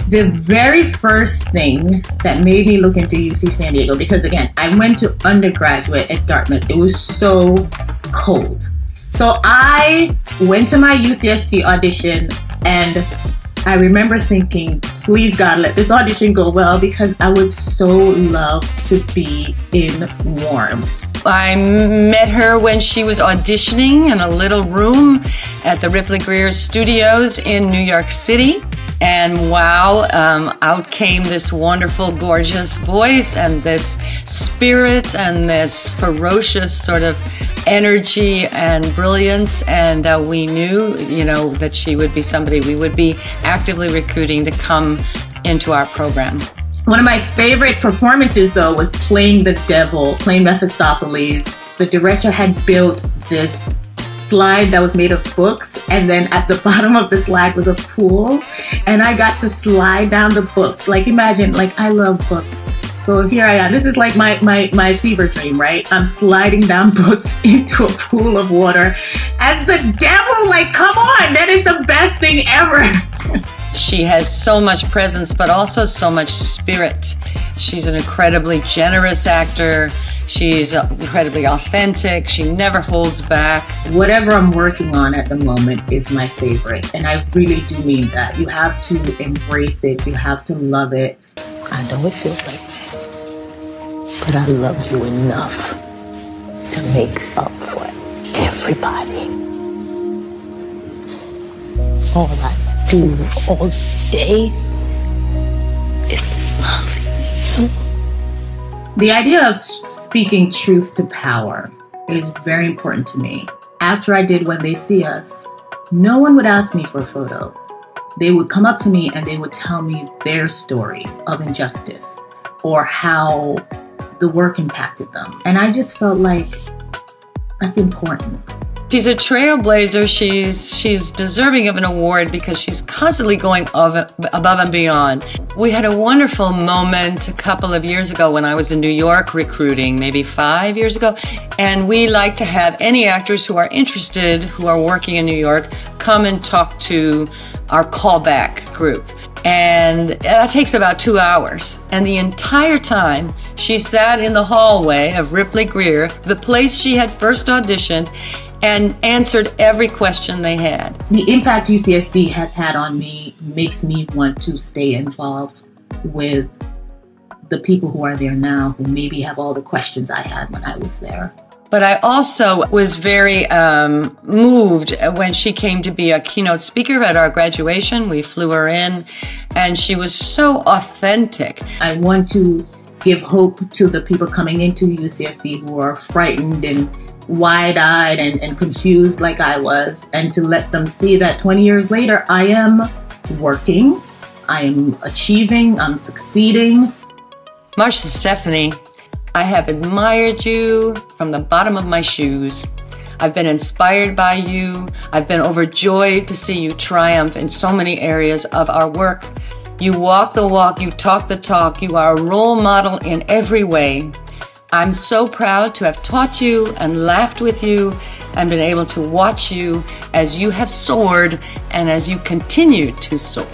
The very first thing that made me look into UC San Diego, because again, I went to undergraduate at Dartmouth. It was so cold. So I went to my UCSD audition, and I remember thinking, please God, let this audition go well, because I would so love to be in warmth. I met her when she was auditioning in a little room at the Ripley Greer Studios in New York City. And wow, out came this wonderful, gorgeous voice and this spirit and this ferocious sort of energy and brilliance. And we knew, that she would be somebody we would be actively recruiting to come into our program. One of my favorite performances, though, was playing the devil, playing Mephistopheles. The director had built this slide that was made of books, and then at the bottom of the slide was a pool, and I got to slide down the books. Like, imagine, I love books. So here I am. This is like my fever dream, right? I'm sliding down books into a pool of water as the devil. Like, come on, that is the best thing ever. She has so much presence, but also so much spirit. She's an incredibly generous actor. She's incredibly authentic. She never holds back. Whatever I'm working on at the moment is my favorite. And I really do mean that. You have to embrace it. You have to love it. I know it feels like that, but I love you enough to make up for everybody. All I do all day is love you. The idea of speaking truth to power is very important to me. After I did When They See Us, no one would ask me for a photo. They would come up to me and they would tell me their story of injustice or how the work impacted them. And I just felt like that's important. She's a trailblazer. She's deserving of an award because she's constantly going above and beyond. We had a wonderful moment a couple of years ago when I was in New York recruiting, maybe 5 years ago, and we like to have any actors who are interested, who are working in New York, come and talk to our callback group. And that takes about 2 hours. And the entire time she sat in the hallway of Ripley Greer, the place she had first auditioned, and answered every question they had. The impact UCSD has had on me makes me want to stay involved with the people who are there now, who maybe have all the questions I had when I was there. But I also was very moved when she came to be a keynote speaker at our graduation. We flew her in, and she was so authentic. I want to give hope to the people coming into UCSD who are frightened and wide-eyed and confused like I was, and to let them see that 20 years later, I am working, I am achieving, I'm succeeding. Marsha, Stephanie, I have admired you from the bottom of my shoes. I've been inspired by you. I've been overjoyed to see you triumph in so many areas of our work. You walk the walk, you talk the talk, you are a role model in every way. I'm so proud to have taught you and laughed with you and been able to watch you as you have soared and as you continue to soar.